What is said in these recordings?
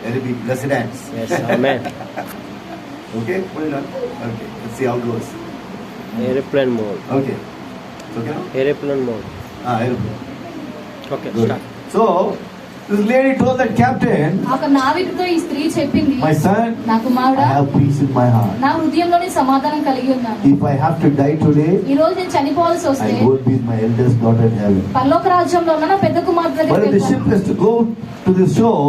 Very big. Blessed hands. Yes, amen. Okay, put it on. Okay, let's see how it goes. Airplane mode. Okay. It's okay now? Airplane mode. Airplane. Okay, Good. start. So, this lady told that captain, ఒక నావికుతో ఈ స్త్రీ చెప్పింది, my son, నా కుమారుడా, I have peace in my heart. నా హృదయంలోని సమాధానం కలిగి ఉన్నాను. If I have to die today, ఈ రోజు నేను చనిపోవాల్సి వస్తే I won't be with my eldest daughter in heaven. పరలోక రాజ్యంలో ఉన్న నా పెద్ద కుమార్తె But దగ్గరికి if the ship వెళ్తాను. has to go to the shore,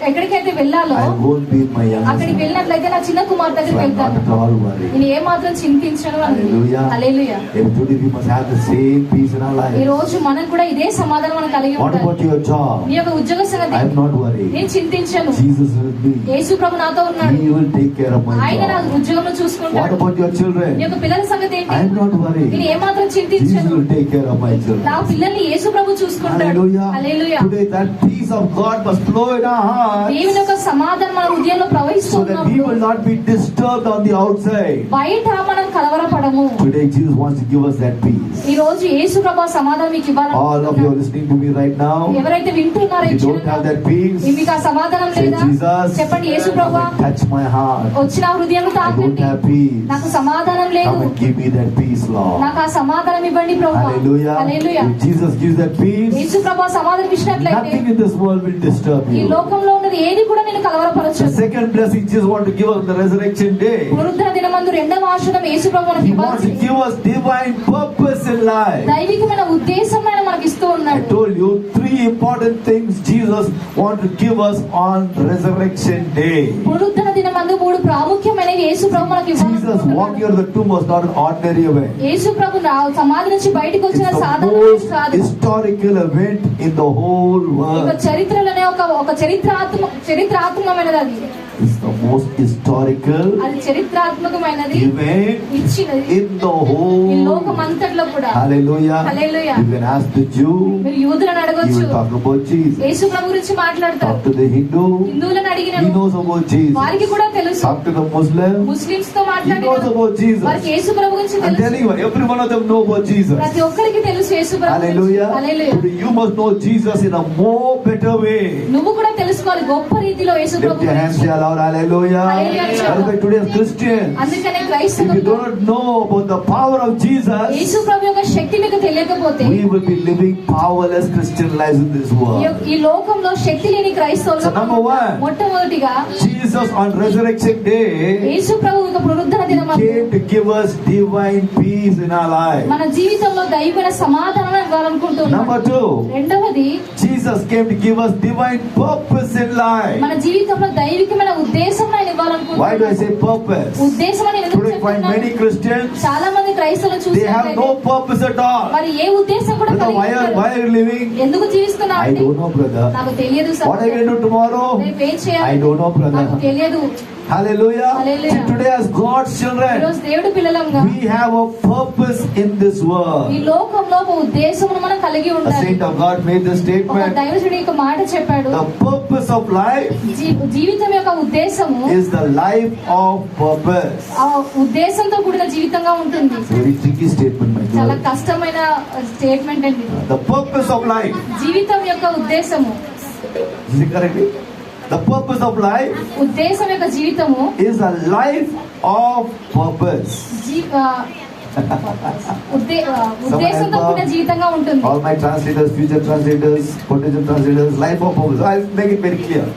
ఎక్కడికైతే వెళ్ళాలో I won't be with my youngest అక్కడికి son. వెళ్ళినట్లయితే నా చిన్న కుమార్తె So దగ్గరికి I'm not వెళ్తాను. at all worried. నేను ఏ మాత్రం చింతించను అని. Hallelujah. Hallelujah. If today we must have the same peace in our ఈ life. రోజు మనం కూడా ఇదే సమాధానం మనం కలిగి What ఉండాలి. about your job? నీ యొక్క ఉద్యోగ సంగతి I'm not worried. నేను చింతించను. Jesus is with me. యేసు ప్రభు నాతో ఉన్నాడు. He will take care of my ఆయన నా job. ఉద్యోగం What చూసుకుంటాడు. about your నీ children? యొక్క పిల్లల సంగతి ఏంటి? I'm not నేను worried. ఏ మాత్రం Jesus చింతించను. will take care of my children. నా పిల్లల్ని యేసు ప్రభు చూసుకుంటాడు. Hallelujah. Hallelujah. Today that peace of God must flow in our hearts దేవుని యొక్క సమాధానం మన హృదయంలో so that we ప్రవహిస్తున్నప్పుడు will not be disturbed on the outside. బయట మనం కలవరపడము. Today Jesus wants to give us that peace. ఈ రోజు యేసు ప్రభు సమాధానం మీకు All of you are ఇవ్వాలనుకుంటున్నాడు. listening to me right now. ఎవరైతే వింటున్నారో You don't have that peace. మీకు ఆ సమాధానం Say, లేదా? Jesus, చెప్పండి, యేసు ప్రభు come and touch my heart. వచ్చి నా హృదయం I don't తాకండి. have peace. నాకు సమాధానం లేదు. Come and give me that peace, Lord. నాకు ఆ సమాధానం ఇవ్వండి ప్రభు. Hallelujah. Hallelujah. If Jesus gives that peace, యేసు ప్రభు సమాధానం ఇచ్చినట్లయితే nothing in this world will disturb ఈ you. లోకంలో ఉన్నది ఏది కూడా నేను The కలవరపరచదు. second blessing Jesus wants to give us on the resurrection day. పునరుద్ధరణ దినమందు రెండవ ఆశీర్వాదం యేసు ప్రభు మనకి He wants to ఇవ్వాల్సింది. give us divine purpose in life. దైవికమైన ఉద్దేశం ఆయన మనకి ఇస్తూ I ఉన్నాడు. told you 3 important things Jesus wants to give us on resurrection day. పునరుద్ధరణ దినమందు 3 ప్రాముఖ్యమైనవి యేసు ప్రభు మనకి Jesus ఇవ్వాలనుకుంటున్నాడు. walking out of the tomb was not an ordinary event. యేసు ప్రభు సమాధి నుంచి బయటకు It's వచ్చిన the సాధారణ most కాదు. historical event in the whole ఒక world. చరిత్రలోనే ఒక చరిత్రాత్మకమైనది అది. It's the most historical అది చరిత్రాత్మకమైనది event ఇచ్చినది in the ఈ whole. లోకమంతట్లో కూడా. Hallelujah. Hallelujah. You can ask the Jew. మీరు యూదులను He అడగొచ్చు, will talk about Jesus. యేసు ప్రభు గురించి మాట్లాడతారు. Talk to the Hindu. హిందువులను He అడిగినను knows about Jesus. వారికి కూడా తెలుసు. Talk to the Muslim. Muslims తో He knows మాట్లాడిన about Jesus. వారికి యేసు ప్రభు గురించి I'm తెలుసు. telling you, every one of them know about Jesus. ప్రతి ఒక్కరికి తెలుసు యేసు ప్రభు గురించి. Hallelujah. Hallelujah. Today you must know Jesus in a more better way. నువ్వు కూడా తెలుసుకోవాలి గొప్ప రీతిలో యేసు Lift ప్రభు your hands, గురించి. say aloud, hallelujah. Hallelujah. That's why today as Christians, అందుకనే if you క్రైస్తవులు do not know about the power of Jesus, యేసు ప్రభు యొక్క శక్తి మీకు తెలియకపోతే we will be living powerless Christian lives in this world. ఈ లోకంలో శక్తి లేని క్రైస్తవులు So number one, మొట్టమొదటిగా Jesus on resurrection day యేసు ప్రభు యొక్క పునరుద్ధరణ దినమందు came to give us divine peace in our life. మన జీవితంలో దైవమైన సమాధానం ఇవ్వాలనుకుంటున్నాం. Number two, రెండవది Jesus came to give us divine purpose in life. మన జీవితంలో దైవికమైన ఉద్దేశం ఆయన Why do I ఇవ్వాలనుకుంటున్నాం. say purpose? ఉద్దేశం అని ఎందుకు Today find many చెప్తున్నాను? Christians, చాలా మంది క్రైస్తవులు they have చూసినట్లయితే no purpose at all. మరి ఏ ఉద్దేశం కూడా Brother, కలిగి ఉండరు. why are you living? ఎందుకు జీవిస్తున్నావు I అంటే don't know, brother. నాకు తెలియదు What are you going to do tomorrow? రేపు ఏం చేయాలి I don't know, brother. నాకు తెలియదు. Hallelujah. Hallelujah. See, today as God's children, ఈరోజు దేవుడి పిల్లలంగా we have a purpose in this ఈ world. లోకంలో ఒక ఉద్దేశమును మనం కలిగి A ఉండాలి. saint of God made this ఒక statement. దైవజనుడు ఒక మాట చెప్పాడు. The purpose of life జీవితం యొక్క ఉద్దేశము is the life of purpose. ఆ ఉద్దేశంతో కూడిన జీవితంగా ఉంటుంది. Very tricky statement, my చాలా God. కష్టమైన స్టేట్మెంట్ అండి. The purpose of life. జీవితం యొక్క ఉద్దేశము, Is it correct? The purpose of life ఉద్దేశం యొక్క జీవితము is a life of purpose. ఉద్దేశంతో కూడిన జీవితంగా ఉంటుంది. All my translators, future translators, potential translators, life of purpose. I'll make it very clear.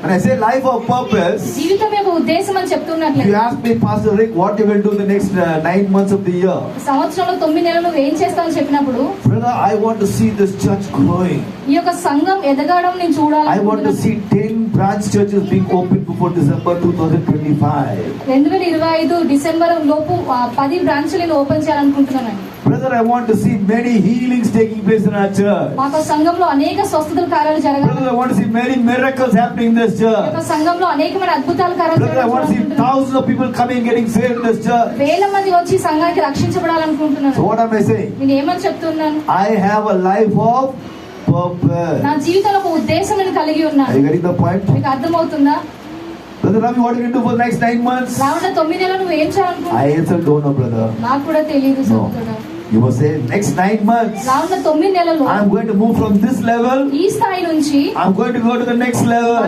When I say life of purpose, జీవితం యొక్క ఉద్దేశం అని if చెప్తున్నట్లయితే, you ask me, Pastor Rick, what you will do the next 9 months of the year? సంవత్సరంలో 9 నెలలు నువ్వు ఏం చేస్తావని చెప్పినప్పుడు, Brother, I want to see this church growing. ఈ యొక్క సంఘం ఎదగడం నేను I want to చూడాలనుకుంటున్నాను. see 10 branch churches being opened before December 2025. 2025 December లోపు 10 బ్రాంచ్లు నేను ఓపెన్ చేయాలనుకుంటున్నాను. Brother, I want to see many healings taking place in our church. మాకు సంఘంలో అనేక స్వస్థతల కార్యాలు జరగాలి. Brother, I want to see many miracles happening in this ఈ యొక్క church. సంఘంలో అనేకమైన అద్భుతాల కార్యాలు Brother, I want to see జరగాలనుకుంటున్నాను. thousands of people coming getting saved in this church. వేల మంది వచ్చి ఈ సంఘానికి So రక్షించబడాలనుకుంటున్నాను. what am I saying? నేను ఏమని చెప్తున్నాను? I have a life of purpose. నా జీవితంలో ఒక ఉద్దేశం నేను కలిగి Are ఉన్నాను. you getting the point? మీకు అర్థమవుతుందా? Brother Ravi, what are you going to do for the next 9 months? రానున్న 9 నెలలు నువ్వు ఏం చేయాలనుకుంటున్నావు? I also don't know, brother. నాకు కూడా తెలియదు సోదరుడా. You must say, next 9 months, రానున్న 9 నెలల్లో I'm going to move from this level. ఈ స్థాయి నుంచి I'm going to go to the next level.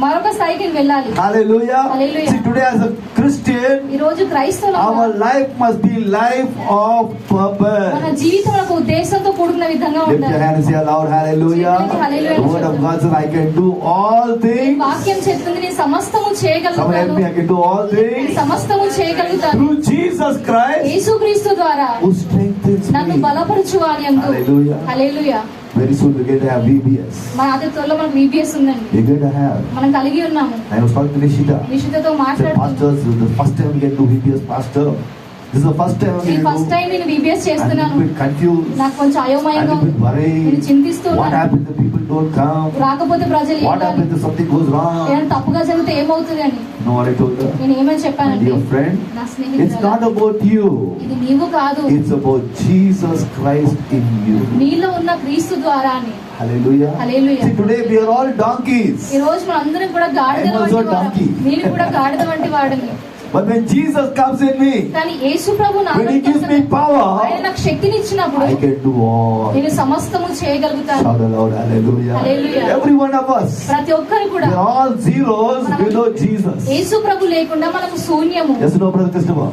మరొక స్థాయికి వెళ్ళాలి. Hallelujah. Hallelujah. See, today as a Christian, ఈ రోజు క్రైస్తవులుగా our life must be life of purpose. మన జీవితం ఒక ఉద్దేశంతో కూడుకున్న విధంగా Lift your ఉండాలి. hand and say aloud, hallelujah. Hallelujah. The word of God says, I can do all things. వాక్యం చెప్తుంది నేను సమస్తము Someone help చేయగలుగుతాను. me, I can do all నేను things సమస్తము చేయగలుగుతాను. through Jesus Christ యేసుక్రీస్తు ద్వారా who strengthens నన్ను me. బలపరచువాని అందు. Hallelujah. Hallelujah. Very soon we're going to have VBS. మన అతి త్వరలో మనకు VBS ఉందండి. We're going to have. మనం కలిగి ఉన్నాము. I was talking to Nishita. నిషితతో Said, మాట్లాడుతున్నాం. pastors, this is the first time we get to VBS, pastor. This is the first time we ఈ do. ఫస్ట్ టైం నేను VBS I'm a చేస్తున్నాను. little bit confused. నాకు కొంచెం I'm అయోమయంగా a bit ఉంది. నేను worried. చింతిస్తూ What ఉన్నాను. happens if people don't come? రాకపోతే ప్రజలు What ఏం happens if something goes wrong? ఏమైనా తప్పుగా జరిగితే ఏమవుతుంది అని You know what I told her? నేను ఏమని My చెప్పానండి, dear friend, నా it's స్నేహితురాలు, not about you. ఇది నీవు కాదు, It's about Jesus Christ in you. నీలో ఉన్న క్రీస్తు ద్వారా అని. Hallelujah. Hallelujah. See, today we are all donkeys. ఈ రోజు మన అందరం కూడా గాడిద I'm also వంటి వాడు. donkey. నేను కూడా గాడిద వంటి వాడిని. But when Jesus comes in me, కానీ యేసు ప్రభు నా when He gives me power, ఆయన నాకు శక్తిని ఇచ్చినప్పుడు I can do all. నేను సమస్తము చేయగలుగుతాను. Shout aloud, hallelujah. Hallelujah. Every one of us, ప్రతి ఒక్కరు కూడా we are all zeros without Jesus. యేసు ప్రభు లేకుండా మనకు శూన్యము. Yes or no, Brother Christopher?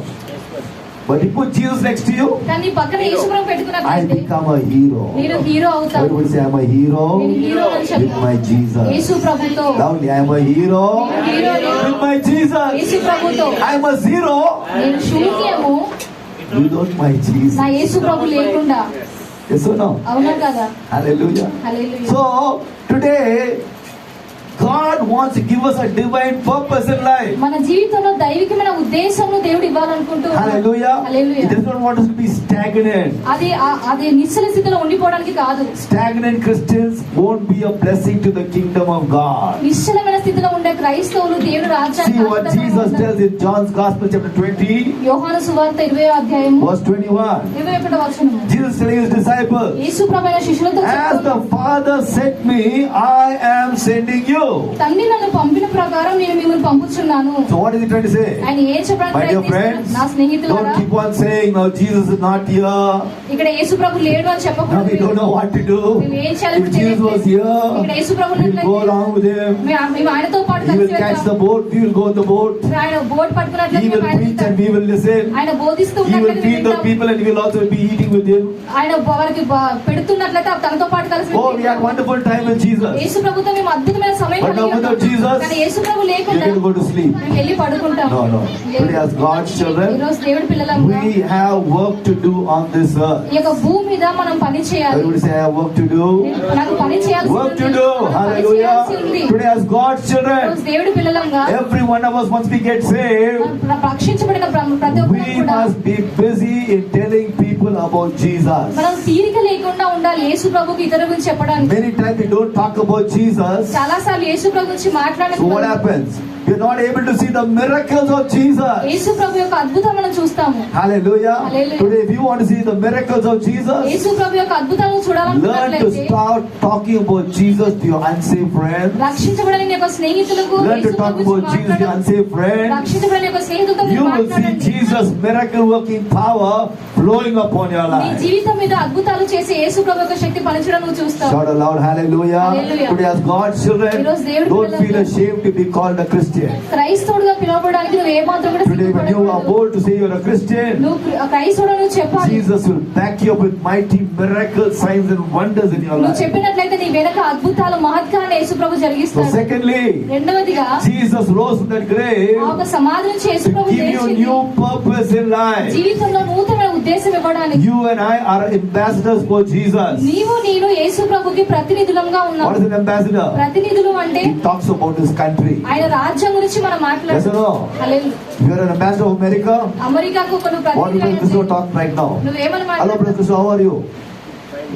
But you put Jesus next to you, కానీ పక్కన యేసు ప్రభు I పెట్టుకున్నట్లయితే become a hero. నేను హీరో అవుతాను. Everybody say, I'm a hero నేను హీరో అని with చెప్పాను. my Jesus. యేసు ప్రభుతో. Loudly, I'm a hero with my Jesus. యేసు ప్రభుతో. I'm a zero నేను శూన్యము without my Jesus. నా యేసు ప్రభు లేకుండా. Yes or no? అవునా కదా? Hallelujah. Hallelujah. So, today, God wants to give us a divine purpose in life. మన జీవితంలో దైవికమైన ఉద్దేశంను దేవుడు ఇవ్వాలనుకుంటూ ఉన్నాడు. Hallelujah. Hallelujah. He does not want us to be stagnant. అది నిశ్చల స్థితిలో ఉండిపోవడానికి కాదు. Stagnant Christians won't be a blessing to the kingdom of God. నిశ్చలమైన స్థితిలో ఉండే క్రైస్తవులు దేవుడు See రాజ్యానికి what ఆస్పదం Jesus ఉండరు. tells in John's Gospel chapter 20, యోహాను సువార్త 20వ అధ్యాయము verse 21. 21వ వచనము. Jesus telling his disciples, యేసు ప్రభువైన శిష్యులతో as the చెప్తున్నాడు, Father sent me, I am sending you. తండ్రి నన్ను పంపిన ప్రకారం నేను మిమ్మల్ని పంపుచున్నాను. So what is he trying to say? ఆయన ఏం చెప్పడానికి My dear ప్రయత్నిస్తున్నారు? friends, నా స్నేహితులారా, don't keep on saying, now Jesus is not here. ఇక్కడ యేసు ప్రభు లేడు అని Now we చెప్పకూడదు. don't know what to do. మేము ఏం చేయాలో If Jesus was here, ఇక్కడ యేసు ప్రభు we will go along with him. మేము ఆయనతో పాటు He will కలిసి catch the వెళ్తాం. boat, we will go on the boat. ఆయన బోట్ He పట్టుకున్నట్లయితే will మేము ఆయన preach and వెళ్తాం. we will listen. ఆయన బోధిస్తూ He will ఉన్నట్లయితే feed the వింటాం. people and we will also be eating with him. ఆయన వారికి పెడుతున్నట్లయితే తనతో పాటు కలిసి Oh, we had wonderful time with Jesus. యేసు ప్రభుతో మేము అద్భుతమైన సమయం But now కలిగి without ఉన్నాం. Jesus, కానీ యేసు ప్రభు We are లేకుండా going to go to sleep. మేము వెళ్ళి పడుకుంటాం. No, no. Today as God's children, ఈరోజు దేవుడి పిల్లలంగా we have work to do on this earth. ఈ యొక్క భూమి మీద మనం పని చేయాలి. Everybody say, I have work to do. నాకు పని చేయాల్సి Work ఉంది. to do. నాకు పని Hallelujah. చేయాల్సి ఉంది. Today as God's children, ఈరోజు దేవుడి పిల్లలంగా every one of us, once we get saved, రక్షించబడిన ప్రతి ఒక్కరు we కూడా must be busy in telling people about Jesus. మనం తీరిక లేకుండా ఉండాలి యేసు ప్రభుకి ఇతరుల గురించి చెప్పడానికి. Many times we don't talk about Jesus. చాలా సార్లు యేసు ప్రభు గురించి So what మాట్లాడలేదు. happens? We are not able to see the miracles of Jesus. యేసు ప్రభు యొక్క అద్భుతం మనం చూస్తాము. Hallelujah. Hallelujah. Today if you want to see the miracles of Jesus, యేసు ప్రభు యొక్క అద్భుతాలను learn to చూడాలనుకున్నట్లయితే start talking about Jesus to your unsaved friends. రక్షించబడిన నీ యొక్క స్నేహితులకు Learn to Yesu talk Prabhu about గురించి Jesus to your మాట్లాడండి. unsaved friends. రక్షించబడిన యొక్క స్నేహితులతో You మీరు will see మాట్లాడండి. Jesus' miracle working power flowing upon your నీ life. జీవితం మీద అద్భుతాలు చేసే యేసు ప్రభు యొక్క శక్తి పనిచడం నువ్వు చూస్తావు. Shout aloud, hallelujah. Hallelujah. Today as God's children, ఈరోజు దేవుడి don't పిల్లలు feel ashamed to be called a Christian. క్రైస్తవుడుగా పిలువబడడానికి నువ్వు ఏమాత్రం కూడా Today when you are సిగ్గుపడకూడదు. bold to say you're a Christian, నువ్వు క్రైస్తవుడు నువ్వు చెప్పాలి. Jesus will back you up with mighty miracles, signs and wonders in your నువ్వు life. చెప్పినట్లయితే నీ వెనక అద్భుతాలు మహత్కారాన్ని యేసు ప్రభు So జరిగిస్తాడు. secondly, రెండవదిగా Jesus rose from that grave ఆ ఒక సమాధి నుంచి యేసు to ప్రభు give you లేచింది. new purpose in life. జీవితంలో నూతన ఉద్దేశం ఇవ్వడానికి. You and I are ambassadors for Jesus. నీవు నేను యేసు ప్రభుకి ప్రతినిధులంగా What ఉన్నావు. is an ambassador? ప్రతినిధులు అంటే He talks about his country. ఆయన రాజ్యం గురించి మనం Yes or మాట్లాడుతున్నాం. no? Hallelujah. You are an ambassador of America. అమెరికాకు కొన్ని What will Brother Krishna ప్రతినిధులు talk right now? నువ్వేమని Hello, Brother Krishna, how are you?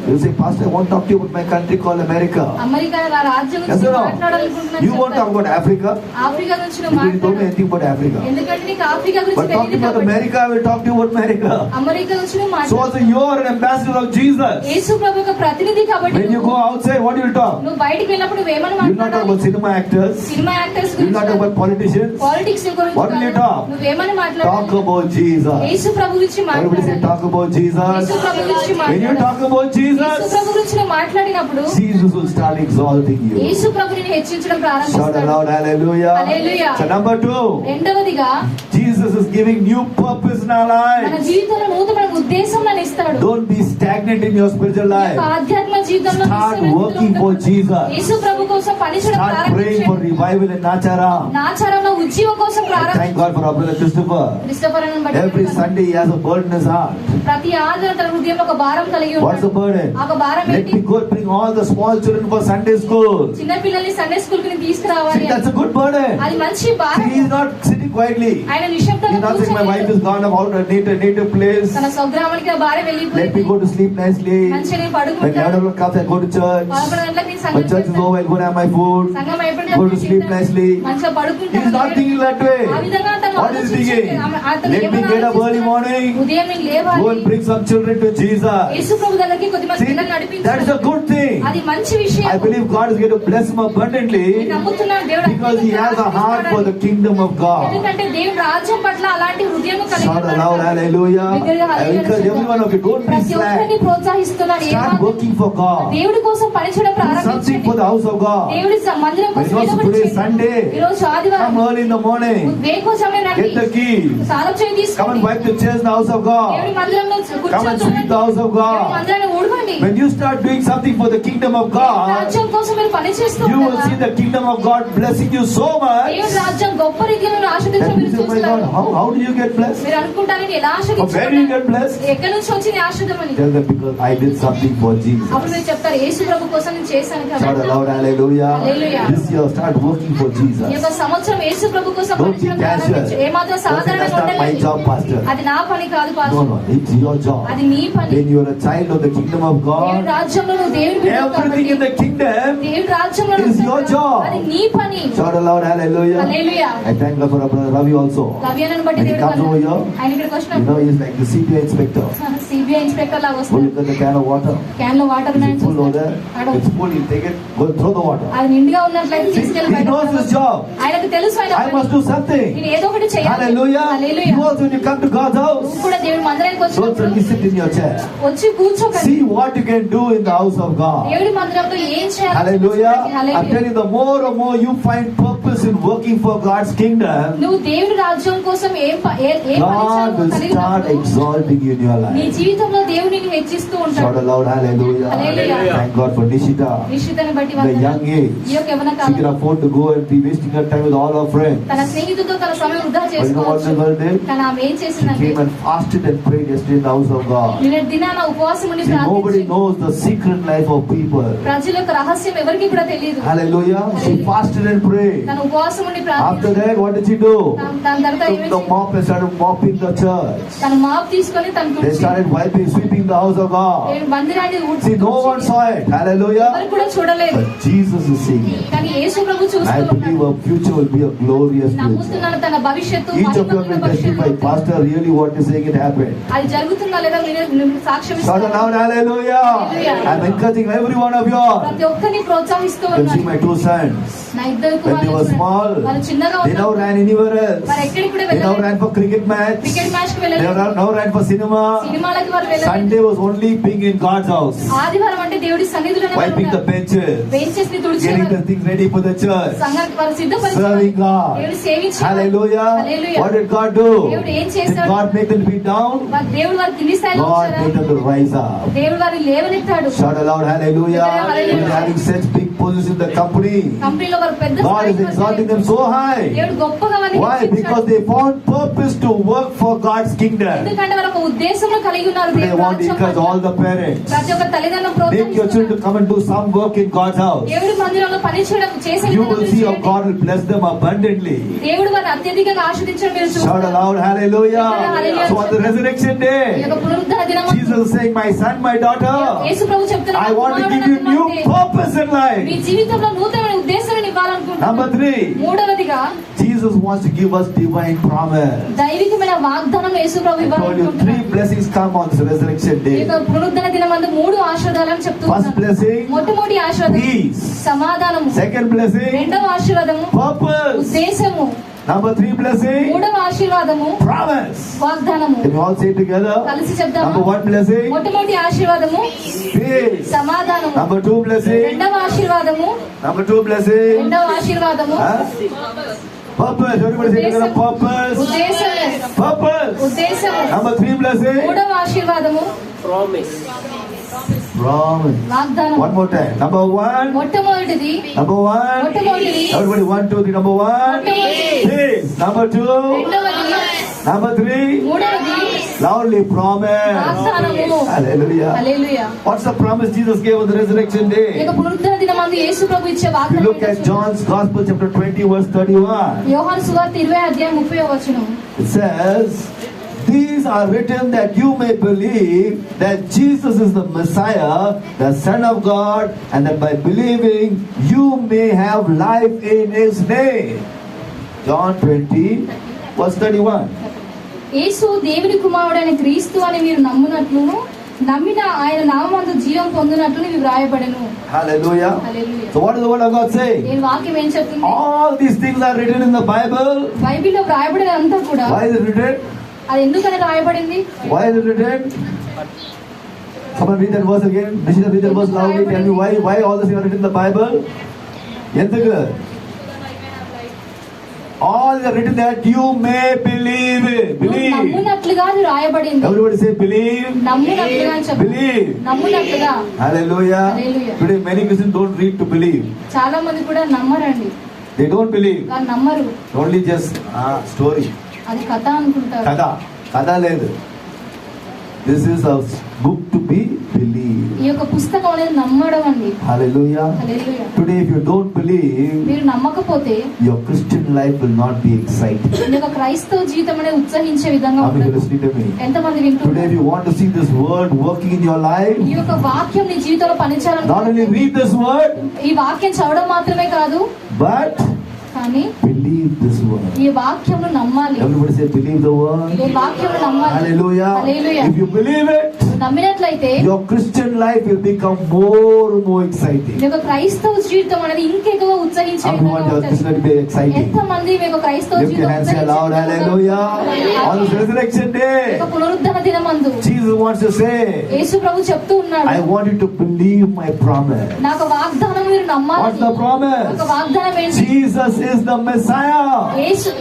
You say, Pastor, I want to talk to you about my country called America. America నా రాజ్యం Yes గురించి or no? మాట్లాడాలనుకుంటున్నాను You want to talk about Africa? Africa గురించి నువ్వు You don't know మాట్లాడు anything about Africa. ఎందుకంటే నీకు Africa గురించి But talking తెలియదు about కాబట్టి. America, I will talk to you about America. America గురించి నువ్వు So మాట్లాడు also you are an ambassador of Jesus. యేసు ప్రభు యొక్క ప్రతినిధి కాబట్టి When you go outside, what do you talk? నువ్వు బయటికి వెళ్ళినప్పుడు నువ్వేమని You will not talk మాట్లాడాలి about cinema actors. Cinema actors You will not talk about politicians. Politics గురించి What will you కాదు. talk? నువ్వేమని Talk మాట్లాడాలి about Jesus. యేసు ప్రభు గురించి Everybody say, మాట్లాడాలి talk about Yesu Jesus. ప్రభు గురించి When you మాట్లాడాలి talk about Yesu Jesus, ప్రభు గురించి నువ్వు మాట్లాడినప్పుడు Jesus will start exalting you. యేసు ప్రభు నిన్ను హెచ్చించడం Shout ప్రారంభిస్తాడు aloud, hallelujah. Hallelujah. So number 2, రెండవదిగా Jesus is giving new purpose in our మన lives. జీవితంలో నూతన ఉద్దేశం నన్ను ఇస్తాడు Don't be stagnant in your spiritual ఈ life. యొక్క ఆధ్యాత్మ జీవితంలో Start నిశ్చలతలో working for ఉండకుండా Jesus. యేసు ప్రభు కోసం పనిచేయడం Start praying for ప్రారంభించండి revival in Nacharam. నాచారంలో ఉద్యోగం కోసం I ప్రారంభించండి thank God for our brother Christopher. క్రిస్టోఫర్ను బట్టి Every Sunday he has a burden in his heart. ప్రతి ఆదివారం తన హృదయంలో ఒక భారం కలిగి What's the ఉంటాడు burden? ఆ ఒక భారం Let ఏంటి me go and bring all the small children for Sunday school. చిన్న పిల్లల్ని సండే స్కూల్ కి తీసుకురావాలి See, that's a good burden. అది మంచి భారం See, he's not sitting quietly. ఆయన He's నిశ్శబ్దంగా not saying, my wife కూర్చోలేదు. is gone out and need a place. తన స్వగ్రామానికి ఆ భార్య Let me వెళ్ళిపోయింది go to sleep nicely. మంచిగా నేను When పడుకుంటాను 11 o'clock comes, I go to church. 11 గంటలకు నేను My సంగతి church is over, I'll go and have my food. సంఘం Go to sleep nicely. మంచిగా He's పడుకుంటాను not thinking that way. ఆ విధంగా తను What is he thinking? అతను Let me ఏమని get up early ఆలోచిస్తున్నాడు? morning. ఉదయం నేను Go లేవాలి and bring some children to Jesus. యేసు ప్రభు దగ్గరికి కొద్దిమంది See, పిల్లల్ని that is a నడిపించాలి good thing. అది మంచి విషయం I believe God is going to bless him abundantly నేను నమ్ముతున్నాను దేవుడు because he has a heart for the kingdom of God. ఎందుకంటే దేవుడు రాజ్యం పట్ల అలాంటి హృదయం కలిగి Shout ఉన్నాడు. aloud, hallelujah. బిగ్గరగా I encourage every one of you, don't be ప్రతి ఒక్కరిని slack. ప్రోత్సహిస్తున్నాడు Start working for God. దేవుడి కోసం పనిచేయడం Do something ప్రారంభించండి for the house of God. దేవుడి మందిరం But కోసం you know, ఏదో ఒకటి today is చేయండి. Sunday. ఈ రోజు ఆదివారం Come early in the morning. వేకోజామే రండి Get the keys. తాళం చేయి Come తీసుకోండి and wipe the chairs in the house of దేవుడి God. మందిరంలో Come and sweep the house of దేవుడి God. మందిరాన్ని ఊడవండి When you start doing something for the kingdom of దేవుడి God, రాజ్యం కోసం మీరు పని చేస్తూ you will see ఉంటారా? the kingdom of God blessing you so much దేవుడి రాజ్యం గొప్ప రీతిలో ఆశీర్వదించడం that you మీరు say, my God, చూస్తారు how do you get blessed? మీరు అనుకుంటారు నేను ఎలా Or where do you get ఆశీర్వదించాను blessed? ఎక్కడి నుంచి వచ్చింది ఆశీర్వాదం అని Tell them, because I did something for Jesus. అప్పుడు మీరు చెప్తారు యేసు ప్రభు కోసం నేను చేశాను Shout కాబట్టి aloud, hallelujah. Hallelujah. This year, start working for ఈ Jesus. యొక్క సంవత్సరం యేసు ప్రభు కోసం Don't పనిచేయడం be casual. ప్రారంభించు ఏమాత్రం Don't say, సాధారణంగా that's not my ఉండలేదు job, Pastor. అది నా పని కాదు No, pastor no, it's your job. అది నీ పని When you are a child of the kingdom of దేవుడి God, రాజ్యంలో నువ్వు దేవుడి బిడ్డవు everything in కాబట్టి the kingdom, దేవుడి రాజ్యంలో it is నువ్వు your job. అది నీ పని shout aloud, hallelujah. Hallelujah I thank God for our brother Ravi also. లవ్యాలను బట్టి When he దేవుడు comes over కన్నాడు. here, ఆయన ఇక్కడికి you వచ్చినప్పుడు know, he's like the CBI inspector. CBI inspector లాగా Go వస్తాడు look at the can of water. Can లో water It's full over there. It's full, he'll take it, go and throw the water. అది నిండుగా ఉన్నట్లయితే See, తీసుకెళ్ళి he knows his job. ఆయనకు తెలుసు ఆయన I పని. must do something. నేను ఏదో ఒకటి చేయాలి Hallelujah. Hallelujah. You also, when you come to God's నువ్వు house, కూడా దేవుడి మందిరానికి don't వచ్చినప్పుడు simply sit in your chair. వచ్చి కూర్చోకండి See what you can do in the house of God. దేవుడి మందిరంలో ఏం చేయాలి Hallelujah. I'm hallelujah. telling you, the more and more you find purpose in working for God's kingdom, నువ్వు దేవుడి రాజ్యం కోసం ఏం God will start exalting you in your నీ life. జీవితంలో దేవుడిని హెచ్చిస్తూ Shout ఉంటాడు aloud, hallelujah. Hallelujah. Thank God for Nishita. నిశ్చితని బట్టి The young age. ఈ యొక్క యవ్వన She can column afford to go and be wasting her time with all her friends. తన స్నేహితులతో తన సమయం వృధా But you know what the చేసుకోవచ్చు girl did? కానీ ఆమె ఏం She చేసిందంటే came and fasted and prayed yesterday in the house of God. నిన్నటి దినాన ఉపవాసం ఉండి See, nobody ప్రార్థించి knows the secret life of people. ప్రజల యొక్క రహస్యం ఎవరికి కూడా తెలియదు Hallelujah. She fasted and prayed. తన ఉపవాసం ఉండి After ప్రార్థించి that, what did she do? దాని తర్వాత Took ఏమి the mop and started mopping the church. తన మాప్ తీసుకొని తన They started wiping, sweeping the house of God. మందిరాన్ని See, no one saw it. Hallelujah. ఎవరు కూడా చూడలేదు But Jesus is seeing it. కానీ యేసు ప్రభు I చూస్తూ believe ఉన్నాడు our future will be a glorious future. నమ్ముతున్నాను తన భవిష్యత్తు Each of you మహిమగల will భవిష్యత్తు testify, Pastor, really what is saying it happened. అది జరుగుతుందా లేదా మీరు సాక్ష్యం Shout ఇస్తారా? aloud, hallelujah. Hallelujah. I'm encouraging every one of you. ప్రతి ఒక్కరిని ప్రోత్సహిస్తూ You can see ఉన్నాను my two sons. నా ఇద్దరు When they were కుమారులు small, వాళ్ళు చిన్నగా they now ఉన్నప్పుడు ran anywhere else. వారు ఎక్కడికి కూడా They now వెళ్ళలేదు ran for cricket match. Cricket match కి They వెళ్ళలేదు now ran for cinema. సినిమాలకి వారు వెళ్ళలేదు Sunday was only being in God's house. ఆదివారం అంటే దేవుడి సన్నిధిలోనే వారు Wiping the ఉన్నారు. benches. బెంచెస్ ని Getting తుడిచేవారు the things ready for the church. సంఘానికి వారు సిద్ధపరిచేవారు Serving God. దేవుడు సేవించేవారు Hallelujah. Hallelujah. What did God do? దేవుడు ఏం Did చేశాడు God make them to be down? దేవుడు వారి కింది స్థాయిలో God ఉంచారా made them to rise up. దేవుడు వారిని లేవనెత్తాడు Shout aloud, hallelujah. Hallelujah. We're having such big position in the company. కంపెనీలో వారు పెద్ద God is స్థాయికి exalting them so high. దేవుడు గొప్పగా వారిని Why? హెచ్చించాడు. Because they found purpose to work for God's kingdom. ఎందుకంటే వారు ఒక ఉద్దేశంలో కలిగి ఉన్నారు. Today I దేవుని want to encourage రాజ్యం all the parents. ప్రతి ఒక్క తల్లిదండ్రులను Make your children to ప్రోత్సహిస్తున్నారు. come and do some work in God's house. దేవుడి మందిరంలో పని చేయడం చేసే You విధంగా will మీరు see how చేయండి. God will bless them abundantly. దేవుడు వారిని అత్యధికంగా ఆశీర్వదించడం మీరు Shout చూస్తారు. aloud, hallelujah. So on the resurrection ఈ day, యొక్క పునరుద్ధరణ దినమందు Jesus is saying, my son, my daughter, యేసు ప్రభు చెప్తున్నారు, I want to give you new purpose in me life. జీవితంలో నూతనమైన ఉద్దేశాలను ఇవ్వాలనుకుంటున్నాను. Number 3, మూడవదిగా Jesus wants to give us divine promise. దైవికమైన వాగ్దానం యేసు ప్రభు I told you 3 ఇవ్వాలనుకుంటున్నాను. blessings come on this resurrection ఈ day. యొక్క పునరుద్ధరణ దినమందు 3 ఆశీర్వాదాలను First చెప్తున్నాను. blessing, మొట్టమొదటి ఆశీర్వాదం peace. సమాధానము. Second blessing, రెండవ ఆశీర్వాదము purpose. ఉద్దేశము. Number 3 blessing, మూడవ ఆశీర్వాదము promise. వాగ్దానము. Can you all say it together? కలిసి చెప్దామా? Number 1 blessing, మొట్టమొదటి ఆశీర్వాదము peace. సమాధానము. Number 2 blessing, రెండవ ఆశీర్వాదము number 2 blessing, రెండవ ఆశీర్వాదము huh? Purpose. Everybody say together, purpose. ఉద్దేశము. Purpose. ఉద్దేశము. Number 3 blessing, మూడవ ఆశీర్వాదము ప్రామిస్. promise. వాగ్దానం. One more time. Number 1. మొట్టమొదటిది Number 1. మొట్టమొదటిది Everybody 1, 2, 3. Number 1. మొట్టమొదటిది. Peace. Number 2. రెండవది Number 3. మూడవది Loudly promise. వాగ్దానము. Hallelujah. Hallelujah. What's the promise Jesus gave on the resurrection ఈ day? యొక్క పునరుద్ధరణ దినమందు యేసు ప్రభు ఇచ్చే If you వాగ్దానం look at John's Gospel chapter 20 verse 31, యోహాను సువార్త 20:30 it says, these are written that you may believe that Jesus is the Messiah, the Son of God, and that by believing you may have life in His name. John 20 verse 31. యేసు దేవుని కుమారుడైన క్రీస్తు అని మీరు నమ్మునట్లును నమ్మిన ఆయన నామమందు జీవం పొందినట్లు ఇవి వ్రాయబడెను. Hallelujah. Hallelujah. So what is the word of God saying? ఈ వాక్యం ఏం చెప్తుంది? All these things are written in the Bible. బైబిల్లో వ్రాయబడినంతా కూడా Why is it written? అది ఎందుకని రాయబడింది? Why is it written? Someone read that verse again. Nishita, read that verse loudly. Tell me why all this are written in the Bible. Enduku? All are written that you may believe it. నువ్వు Believe. నమ్మునట్లుగా అది రాయబడింది. Everybody say believe. నమ్మునట్లుగా అని చెప్పు. Believe. నమ్మునట్లుగా. Hallelujah. Hallelujah. Today many Christians don't read to believe. చాలా మంది కూడా నమ్మరండి. They don't believe. వారు నమ్మరు. Only just story. అది కథ అనుకుంటారు. Kada లేదు. This is a book to be believed. ఈ యొక్క పుస్తకం అనేది నమ్మడం అండి. Hallelujah. Hallelujah. Today if you don't believe, మీరు నమ్మకపోతే your Christian life will not be exciting. ఈ యొక్క క్రైస్తవ జీవితం అనేది ఉత్సాహించే విధంగా How many are ఉండదు. listening to me? ఎంతమంది Today if వింటున్నారు? you want to see this word working in your life, ఈ యొక్క వాక్యం నీ జీవితంలో not only పనిచేయాలని read this word, ఈ వాక్యం చదవడం మాత్రమే కాదు but కానీ believe this word. ఈ వాక్యంను నమ్మాలి. Everybody say believe the word. ఈ వాక్యంను నమ్మాలి. Hallelujah. Hallelujah. If you believe it, నువ్వు నమ్మినట్లయితే your Christian life will become more and more exciting. ఈ యొక్క క్రైస్తవ జీవితం అనేది ఇంకెక్కువ ఉత్సాహించే How many విధంగా want your ఉంటుంది. Christian life to be exciting? ఎంతమంది మీ యొక్క క్రైస్తవ Lift your జీవితం hands, say aloud, hallelujah. On this resurrection day, పునరుద్ధరణ దినమందు Jesus wants to say, యేసు ప్రభు చెప్తూ ఉన్నాడు, I want you to believe my promise. నాకు వాగ్దానం మీరు What's నమ్మాలి. the promise? ఒక వాగ్దానం ఏంటి? Jesus is the Messiah.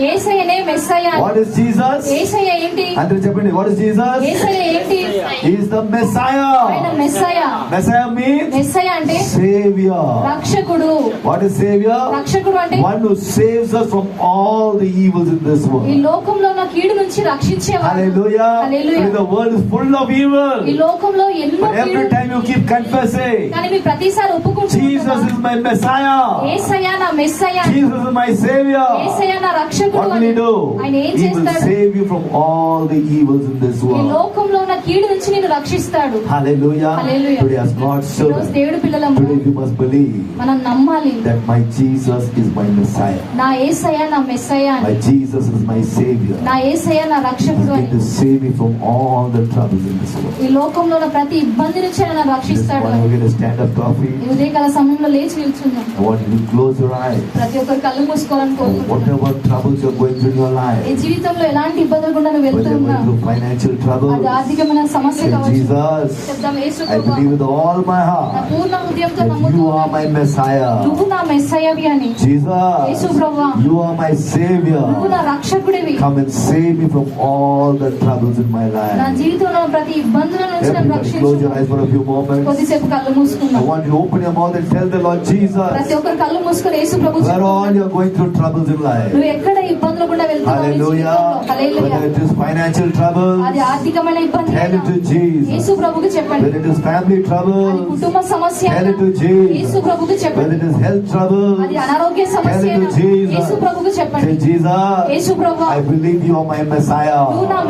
యేసయ్యనే Messiah. What is Jesus? యేసయ్య ఏంటి? అందరూ చెప్పండి, what is Jesus? యేసయ్య ఏంటి? He is the Messiah. ఆయన మెస్సయ్య. Messiah means మెస్సయ్య అంటే Savior. రక్షకుడు. What is Savior? రక్షకుడు అంటే One who saves us from all the evils in this ఈ world. లోకంలో ఉన్న కీడు నుంచి రక్షించేవాడు. Hallelujah. Hallelujah. Today the world is full of ఈ evil. లోకంలో ఎన్నో But every కీడు time you keep confessing, కానీ మీ ప్రతిసారి Jesus ఒప్పుకుంటున్నారు, is my Messiah. యేసయ్య నా Messiah, Jesus is my Savior. యేసయ్య నా రక్షకుడు What will అని. He do? ఆయన ఏం He will చేస్తాడు? save you from all the evils in this ఈ world. లోకంలో ఉన్న కీడు నుంచి నేను రక్షిస్తాడు. Hallelujah. Hallelujah. Today as God's ఈరోజు children, దేవుడి పిల్లలము today we must believe మనం నమ్మాలి, that my Jesus is my Messiah. నా యేసయ్య నా మెస్సయ్య My అని, Jesus is my Savior. నా యేసయ్య నా He's రక్షకుడు going అని. to save me from all the troubles in this world. ఈ లోకంలో ఉన్న ప్రతి ఇబ్బంది నుంచి ఆయన This రక్షిస్తాడు morning అని. we're going to stand up coffee. ఈ ఉదయకాల సమయంలో లేచి నిల్చుందాం. I want you to close your eyes. ప్రతి ప్రతి ఒక్కరు కళ్ళు మూసుకోవాలని కోరుకుంటున్నాను. Whatever troubles you're going through in your life, ఈ జీవితంలో ఎలాంటి ఇబ్బందులు గుండా నువ్వు whether వెళ్తూ you're ఉన్నా, going through financial trouble, అది ఆర్థికమైన సమస్య say, కావచ్చు, Jesus, చెప్దాం, యేసు I ప్రభువా, believe with all my నా heart పూర్ణ హృదయంతో that నమ్ముతూ you are ఉన్నాను. my Messiah. నువ్వు నా మెస్సయ్యవి అని. యేసు Jesus, ప్రభువా, you are my నువ్వు Savior. నా రక్షకుడివి. Come and save me from all the troubles in my నా life. జీవితంలో ప్రతి ఇబ్బందుల నుంచి నన్ను Everybody close your రక్షించు. eyes for a few moments. కొద్దిసేపు కళ్ళు I మూసుకుందాం. want you to open your mouth and tell the Lord Jesus, ప్రతి ఒక్కరు కళ్ళు మూసుకొని యేసు ప్రభు where all చెప్తున్నాడు. you're going through troubles in life. నువ్వు ఎక్కడ ఇబ్బందులు గుండా వెళ్తున్నావు నీ Hallelujah. జీవితంలో. హల్లెలూయా. Whether it is financial troubles, అది ఆర్థికమైన ఇబ్బంది tell it to అయినా Jesus. యేసు ప్రభుకి చెప్పండి. Whether it is family అది troubles, కుటుంబ సమస్య tell అయినా it to Jesus. యేసు ప్రభుకి Whether చెప్పండి. it is health troubles, అది అనారోగ్య tell సమస్య it అయినా to Jesus. యేసు ప్రభుకి చెప్పండి. Say, Jesus, యేసు ప్రభువా, I believe you are my నువ్వు నా Messiah.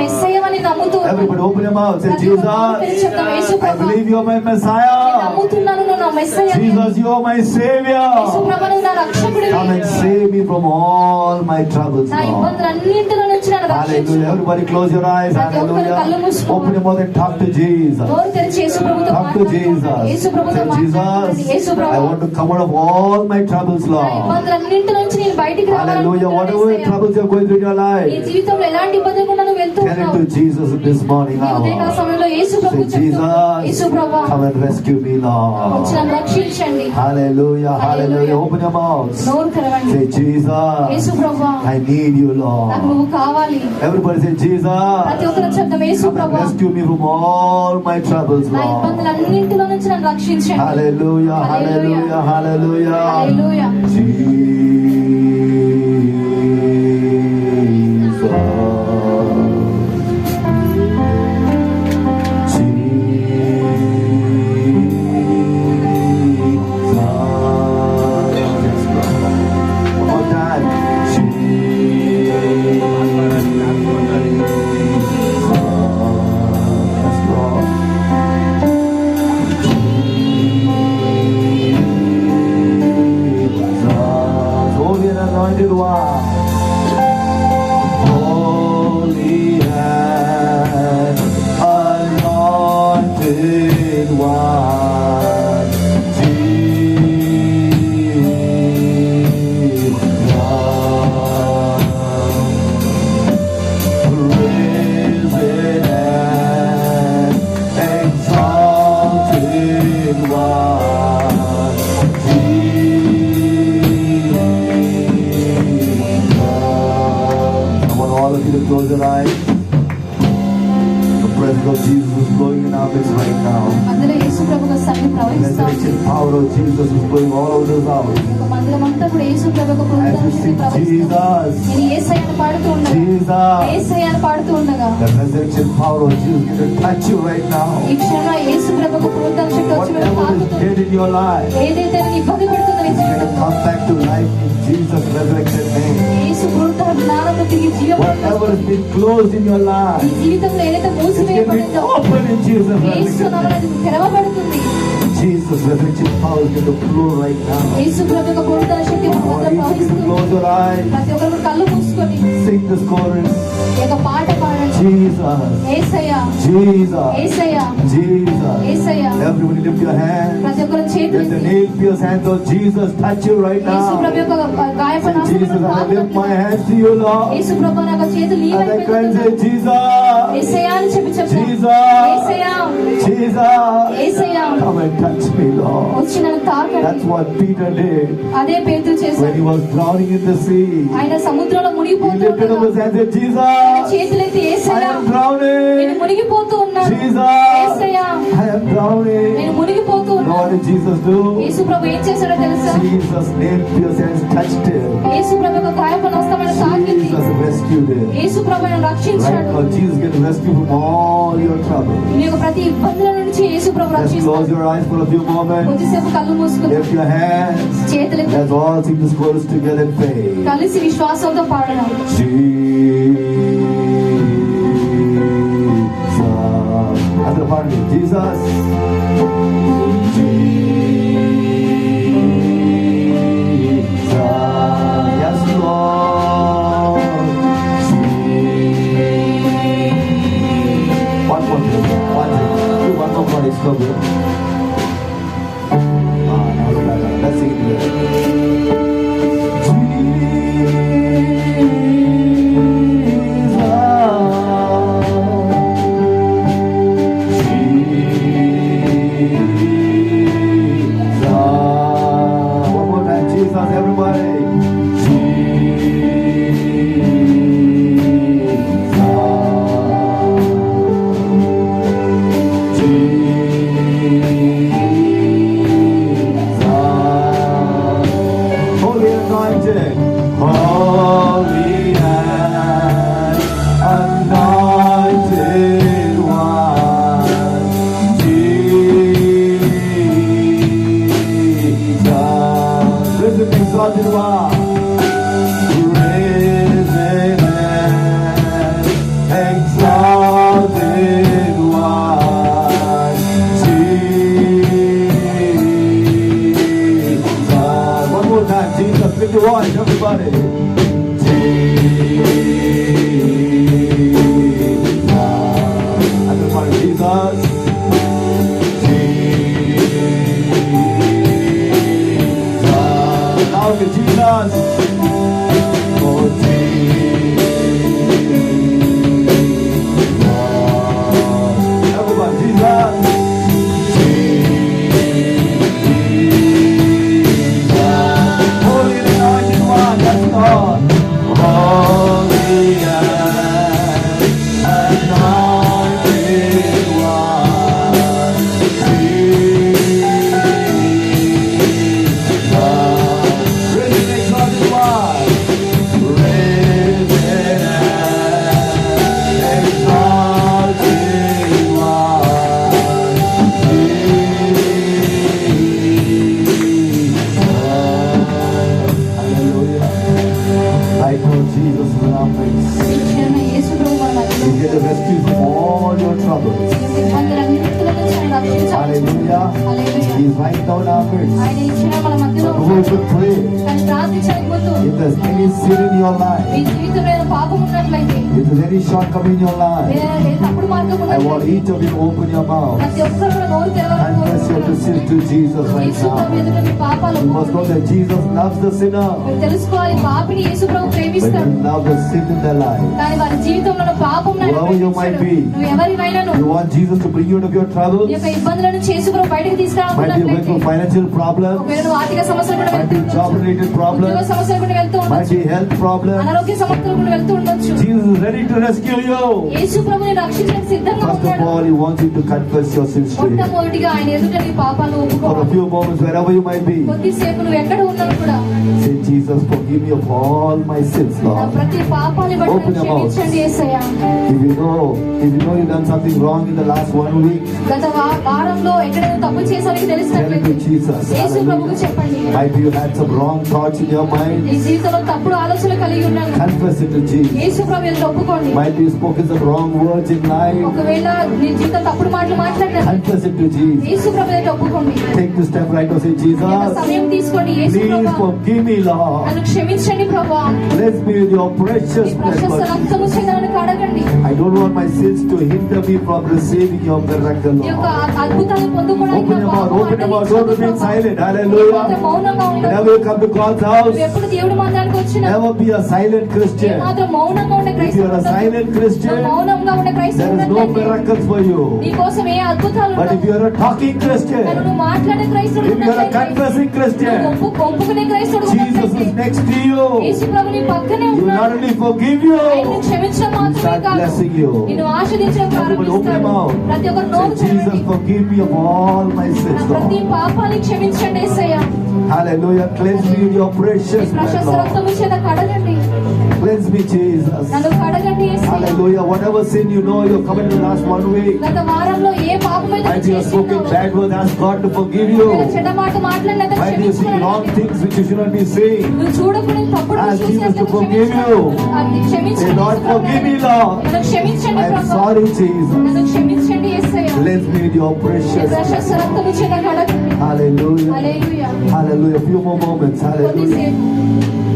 మెస్సయ్యవని నమ్ముతూ ఉన్నాను. Everybody open your mouth. Say, ప్రతి ఒక్కరు నోరు తెరిచి చెప్దాం, యేసు Jesus, I ప్రభువా, believe you are my నేను Messiah. నమ్ముతున్నాను, నువ్వు నా మెస్సయ్యవి. Jesus, you are my Yesu Savior. ప్రభువా, నువ్వు నా రక్షకుడివి. Come and save me from all my troubles, నా Lord. ఇబ్బందులన్నింటిలో నుంచి నన్ను రక్షించు. Hallelujah. Everybody close your eyes. ప్రతి ఒక్కరు కళ్ళు Hallelujah. మూసుకోవాలి. Open your mouth and talk to Jesus. నోరు తెరిచి యేసు ప్రభుతో Talk to మాట్లాడండి. యేసు Jesus. ప్రభుతో Say, మాట్లాడండి. యేసు Jesus, I ప్రభువా, want to come out of all my troubles, నా Lord. ఇబ్బందులన్నింటి నుంచి నేను బయటికి Hallelujah. Whatever రావాలనుకుంటున్నాను. troubles you're going through in your ఈ life, జీవితంలో ఎలాంటి ఇబ్బందులు కూడా నువ్వు వెళ్తూ tell it ఉన్నావు. to Jesus this morning ఈ ఉదయకాల hour. సమయంలో యేసు ప్రభు Say, చెప్తున్నాడు, యేసు Jesus, ప్రభువా, come and rescue me, వచ్చి Lord. నన్ను రక్షించండి. Hallelujah. Hallelujah. Hallelujah. Open your mouth. నోరు తెరవండి. Say, యేసు Jesus, ప్రభువా, I need you, నాకు Lord. నువ్వు కావాలి. Everybody say, ప్రతి Jesus, ఒక్కరు చెప్తాం, యేసు come and ప్రభువా, rescue me from all my troubles, నా Lord. ఇబ్బందులన్నింటిలో నుంచి నన్ను రక్షించండి. Hallelujah. Hallelujah. Hallelujah. Hallelujah. Holy and anointed one, holy and anointed one, Jesus, risen and exalted one, I want all of you to close your eyes. The presence of Jesus is blowing in our midst right now. అందులో యేసు ప్రభు యొక్క సన్నిధి The ప్రవహిస్తోంది. resurrection power of Jesus is blowing all over this house. ఈ యొక్క మందిరం అంతా కూడా యేసు ప్రభు యొక్క As కృపతో we sing ప్రవహిస్తోంది. Jesus, నేను యేసయ్యను పాడుతూ ఉండగా, Jesus, యేసయ్యను పాడుతూ ఉండగా the resurrection power of Jesus is going to touch you right now. ఈ క్షణంలో యేసు ప్రభు యొక్క పునరుద్ధరణ శక్తి వచ్చి మీరు Whatever is తాకుతుంది. dead in your life, ఏదైతే నీకు ఇబ్బంది పెడుతుందో నీ it's going to జీవితంలో, come back to life in Jesus' resurrected name. యేసు పునరుద్ధరణ జ్ఞానంలో తిరిగి జీవం Whatever has been closed in your నీ life, జీవితంలో ఏదైతే it's going to be మూసివేయబడిందో open in Jesus' Yesu resurrected నామమున name. అది తెరవబడుతుంది. Jesus' resurrection power is going to flow right now. యేసు ప్రభు యొక్క పునరుద్ధరణ శక్తి I మన want మధ్యలో you to ప్రవహిస్తుంది. close your eyes, ప్రతి ఒక్కరు కళ్ళు మూసుకొని sing this chorus. ఈ యొక్క పాట పాడండి. Jesus, Yesayya, Jesus, Yesayya, Jesus. Yesayya. Everybody lift your hands. ప్రతి ఒక్కరు Let the చేతులు nail pierced hands of Jesus touch you right Yesu Prabhu now. యొక్క గాయపడిన Say, Jesus, I lift my hands to you, Lord. యేసు ప్రభు నా యొక్క చేతులు నీ As I వైపు cry and say, ఎత్తుతున్నాను. Jesus, యేసయ్యా అని చెప్పి చెప్తాను. Jesus, Yesayya, Jesus, Yesayya, come and touch me, Lord. వచ్చి నన్ను తాకండి. That's what Peter did అదే పేతురు when he చేశాడు. was drowning in the sea. ఆయన సముద్రంలో He మునిగిపోతూ lifted up ఉండగా his hands and said, ఆయన Jesus, చేతులెత్తి I యేసయ్యా, am నేను drowning. మునిగిపోతూ ఉన్నాను. Jesus, Yesayya, I am drowning. నేను మునిగిపోతూ Know what ఉన్నాను. did Jesus do? యేసు ప్రభు ఏం చేశాడో తెలుసా? Jesus nail pierced hands touched him. యేసు ప్రభు యొక్క గాయపడిన హస్తమైన తాకింది. Jesus rescued him. యేసు ప్రభు ఆయన Right రక్షించాడు. now, Jesus can rescue from all your trouble. నీ యొక్క ప్రతి ఇబ్బందుల నుంచి యేసు ప్రభు Just close రక్షిస్తాడు. your eyes for a few moments. కొద్దిసేపు కళ్ళు మూసుకుని Lift your hands. చేతులెత్తి Let's all sing this chorus together in faith. కలిసి విశ్వాసంతో పాడదాం. Jesus. Another part. Jesus. Jesus. Yes, Lord. One more thing. One more part is covered. Now let's sing it together. everybody. Everybody, Jesus. Now to Jesus. Oh, Jesus. Everybody, Jesus. Holy and anointed one, that's God. Holy and anointed one, Jesus. Risen and exalted one, risen and exalted one, Jesus. Hallelujah. Right now, Jesus is in our midst. ఈ క్షణమే యేసు ప్రభు మన మధ్యలో You get a rescue from all your troubles. ఇబ్బందులన్నిటిలో నుంచి ఆయన రక్షించాలి. Hallelujah. Hallelujah. He is right now in our midst. ఆయన ఈ క్షణం మన మధ్యలో But who should pray? కానీ ప్రార్థించడానికి ముందు If there's any sin in your me life, జీవితంలో ఏదైనా పాపం ఉన్నట్లయితే if there's any shortcoming in your life, లేదా ఏ తప్పుడు మార్గం I want ఉన్నట్లయితే each of you to open your mouth. ప్రతి ఒక్కరు కూడా నోరు తెరవాలని Confess your కోరుకుంటున్నాను. sins to Jesus right Yesu Prabhu now. ఎదుట మీ పాపాలు You must know that Jesus loves the sinner, మీరు తెలుసుకోవాలి పాపిని యేసు ప్రభు but ప్రేమిస్తాడు He loves the sin in their life. కానీ వారి జీవితంలో పాపం Whoever you might be. నువ్వు ఎవరివైనాను You want Jesus to bring you out of your troubles? నీ యొక్క ఇబ్బందుల నుంచి యేసు ప్రభు బయటకు Might be going తీసుకురావాలనుకున్నట్లయితే through financial problems, ఒకవేళ నువ్వు ఆర్థిక సమస్యలు కూడా might వెళ్తూ be ఉండొచ్చు. job-related ఉద్యోగ problems, సమస్యలు కూడా వెళ్తూ might ఉండొచ్చు be health problems. అనారోగ్య సమస్యలు కూడా వెళ్తూ ఉండొచ్చు Jesus is ready to rescue you. యేసు ప్రభుని రక్షించడానికి సిద్ధంగా First of ఉన్నాడు all, He wants you to confess your sins to Him. మొట్టమొదటిగా ఆయన ఎదుట నీ పాపాలు For a ఒప్పుకోవాలి few moments, wherever you might be, కొద్దిసేపు నువ్వు ఎక్కడ ఉన్నావు కూడా say, Jesus, forgive me of all my sins, నా Lord. ప్రతి పాపాన్ని బట్టి Open నన్ను your mouth. క్షమించండి యేసయ్యా If you know you've done something wrong in the last 1 week, గత వారంలో ఎక్కడైనా తప్పు చేసానికి tell it తెలిసినట్లయితే to Jesus. యేసు ప్రభుకు Hallelujah. చెప్పండి Might be you had some wrong thoughts in your mind. నీ జీవితంలో తప్పుడు ఆలోచనలు కలిగి ఉన్నాను Confess it to Jesus. యేసు ప్రభు ఎదుట ఒప్పుకోండి Might be you spoken some wrong words in life. ఒకవేళ నీ జీవితం తప్పుడు మాటలు మాట్లాడినా Confess it to Jesus. యేసు ప్రభు ఎదుట ఒప్పుకోండి Take the step right now. Say, ఈ యొక్క Jesus, సమయం తీసుకోండి యేసు please Prabhu forgive me, Lord. నన్ను క్షమించండి ప్రభు Bless me with your precious ఈ blood. ప్రశస్త రక్తము చేత నన్ను కడగండి I don't want my sins to hinder me from receiving your miracle, ఈ యొక్క Lord. అద్భుతాన్ని పొందుకోవడానికి Open your mouth, open your mouth. Don't remain silent. మాత్రం Hallelujah. మౌనంగా ఉండదు Whenever you come to God's house, నువ్వు ఎప్పుడు దేవుడి మందిరానికి వచ్చినా never be a silent Christian. మాత్రం మౌనంగా ఉండే If you are a silent Christian, మౌనంగా ఉండే there is no క్రైస్తవుడు miracles for you. నీ కోసం ఏ అద్భుతాలు But if you are a talking కానీ Christian, నువ్వు మాట్లాడే క్రైస్తవుడు if you are a confessing Christian, ఒప్పుకునే క్రైస్తవుడు Jesus is next to you. యేసు ప్రభు నీ పక్కనే He will not ఉన్నాడు only forgive ఆయన you, నిన్ను క్షమించడం He will మాత్రమే start కాదు blessing you. నిన్ను ఆశీర్వదించడం Everybody open your ప్రారంభిస్తాడు mouth. ప్రతి ఒక్కరు నోరు Say, Jesus, తెరవండి forgive me of all my నా sins, ప్రతి Lord. పాపాన్ని క్షమించండి యేసయ్యా Hallelujah. Cleanse me with your ఈ precious blood, ప్రశస్త Lord. రక్తము చేత కడగండి Cleanse me, Jesus. నన్ను కడగండి యేసయ్యా Hallelujah. Whatever sin you know you're coming in the last 1 week, గత వారంలో ఏ పాపమైతే might be you have spoken bad words, ask God to forgive you. చెడ్డ మాట మాట్లాడిన Might be you see wrong things which you shouldn't be saying. నువ్వు చూడకుండా తప్పుడు Ask చూసి Jesus to అతను forgive క్షమించండి. you. అది Say, క్షమించండి Lord, యేసు forgive me, ప్రభు. Lord. నన్ను క్షమించండి I'm ప్రభు. sorry, Jesus. నన్ను క్షమించండి యేసయ్యా Cleanse me with your ఈ precious ప్రశస్త blood. రక్తము చేత కడగండి Hallelujah. Hallelujah Hallelujah. A few more moments. Hallelujah. కొద్దిసేపు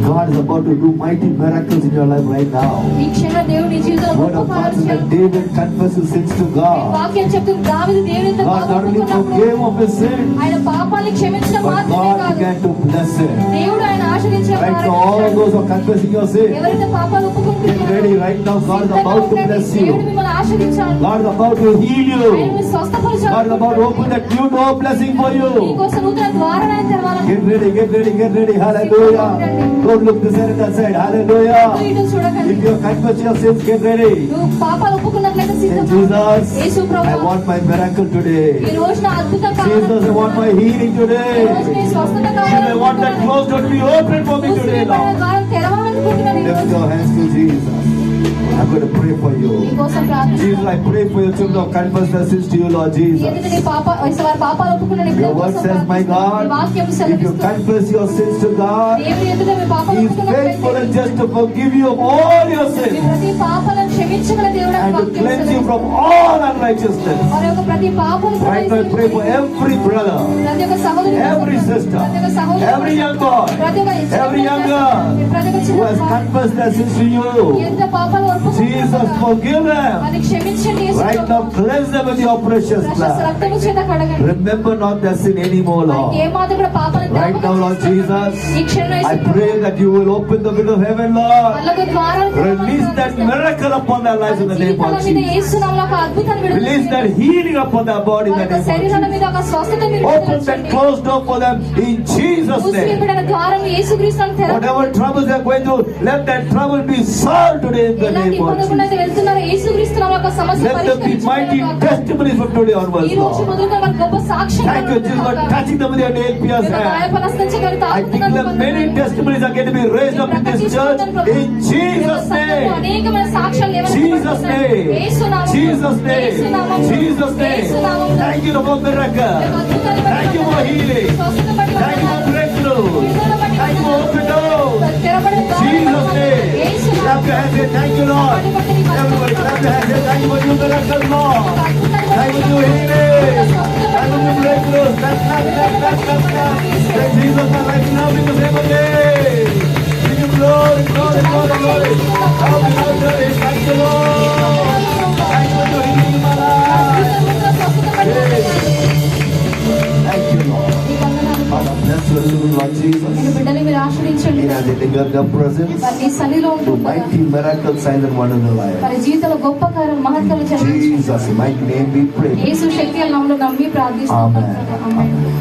God is about to do mighty miracles in your life right now. ఈ క్షణం దేవుడు నీ జీవితంలో Word గొప్ప of God says కార్యాలు that David confessed his sins to God. వాక్యం చెప్తుంది దావీదు దేవునితో God not only పాపముకున్నప్పుడు forgave of his sins, ఆయన పాపాన్ని క్షమించడం but మాత్రమే God కాదు began to bless him. దేవుడు ఆయన ఆశీర్వదించడం Right now, all ప్రారంభించాడు. those who are confessing your sins, ఎవరైతే పాపాలు get ఒప్పుకుంటున్నారో ready right now. God is సిద్ధంగా about to ఉండండి. bless దేవుడు you. మిమ్మల్ని ఆశీర్వదించాలి God is about to heal ఆయన you. మిమ్మల్ని స్వస్థపరచాలి. God is about to open that new door blessing for you. నీకోసం నూతన ద్వారాన్ని ఆయన తెరవాలి. Get ready, get ready, get ready. Hallelujah. Don't look this side and that side. Hallelujah. ఇటు చూడకండి. If you have confessed your sins, get ready. నువ్వు పాపాలు ఒప్పుకున్నట్లయితే Say, సిద్ధంగా Jesus, యేసు I ప్రభువా, want my miracle ఈ today. రోజున అద్భుతం Jesus, I want my healing ఈ రోజు నీ today. స్వస్థత Jesus, I want that కావాలనుకుంటున్నాను. closed door to be open for me today, మూసివేయబడిన Lord. ద్వారం తెరవాలనుకుంటున్నాను ఈ Lift రోజు. your hands to Jesus. I'm going to pray for you. నీకోసం Jesus, ప్రార్థిస్తున్నాను. I pray for your children. Confess their sins to you, Lord Jesus. ఎందుకంటే నీ వారి పాపాలు ఒప్పుకున్న నీ Your word కోసం says, my ప్రార్థిస్తున్నాను. నీ వాక్యం God, if you సెలవిస్తుంది. confess your sins to God, దేవుని ఎదుట మీ పాపాలు He is faithful and just to forgive you of all your me sins ప్రతి పాపాలను క్షమించగల దేవుడు అని and to వాక్యం cleanse you సెలవిస్తుంది. from all unrighteousness. వారి యొక్క ప్రతి పాపం Right now, I pray for every brother, ప్రతి ఒక్క సహోదరి every sister, ప్రతి ఒక్క సహోదరి every young boy, ప్రతి ఒక్క చిన్న every young girl ప్రతి ఒక్క who has చిన్న confessed their sins to you. ఎంత పాపాలు Jesus, forgive them. అది క్షమించండి యేసు Right now, Prabhu. cleanse them with your precious ప్రశస్త blood. రక్తము చేత కడగండి. Remember not their sin anymore, వారికి ఏ Lord. మాత్రం కూడా పాపాలను Right now, Lord జ్ఞాపకం Jesus, ఈ క్షణంలో యేసు I Prabhu. pray that you will open the window of heaven, Lord. వాళ్ళకు ద్వారాలు Release that miracle upon their lives in the name జీవితాల of మీద Jesus. యేసు నామములో ఒక అద్భుతాన్ని విడుదల Release that చేయండి. healing upon their body in వారి the యొక్క name of శరీరాల Jesus. మీద ఒక స్వస్థత మీరు విడుదల Open that చేయండి. closed door for them in Jesus' name. మూసివేయబడిన ద్వారం యేసుక్రీస్తును తెరవండి. Whatever troubles they are going through, let that trouble be solved today in the ఎలాంటి name of ఇబ్బందులు గుండా Jesus. అయితే వెళ్తున్నారో యేసుక్రీస్తు నామములో ఒక సమస్య Let them be mighty పరిష్కరించబడును. testimonies from today onwards, ఈ రోజు Lord. మొదలుగా వారి గొప్ప సాక్ష్యం Thank you, Jesus, for touching them with your nail pierced hand. I declare many testimonies are going to be raised up in this church in Jesus' name. అనేకమైన సాక్ష్యాలు Jesus' name. Jesus' name. Jesus' name. Thank you for miracle. Thank you for healing. Thank you for breakthrough. Thank you for open doors. Jesus' name. Clap your hands and thank you, Lord. Everybody clap your hands and thank you for your miracle, Lord. Thank you for healing. Thank you for breakthroughs. Clap, clap, clap, clap, clap, clap. Thank Jesus for life now in the name of Jesus. Give you glory, glory, glory, glory. Now we know that it. Thank you, Lord. Thank you for your healing in my life. Thank you, Lord. Father, bless your living Lord Jesus. బిడ్డని మీరు ఆశ్రయించండి. In the name of your presence, వారి నీ సన్నిధిలో to ఉంటుండగా mighty miracles, signs and wonders in their life. వారి జీవితంలో గొప్ప కార్యాలు మహత్కారాలు జరిగించండి. Jesus' mighty name we pray. యేసు శక్తి నామములో నమ్మి ప్రార్థిస్తున్నాను. Amen. ఆమేన్.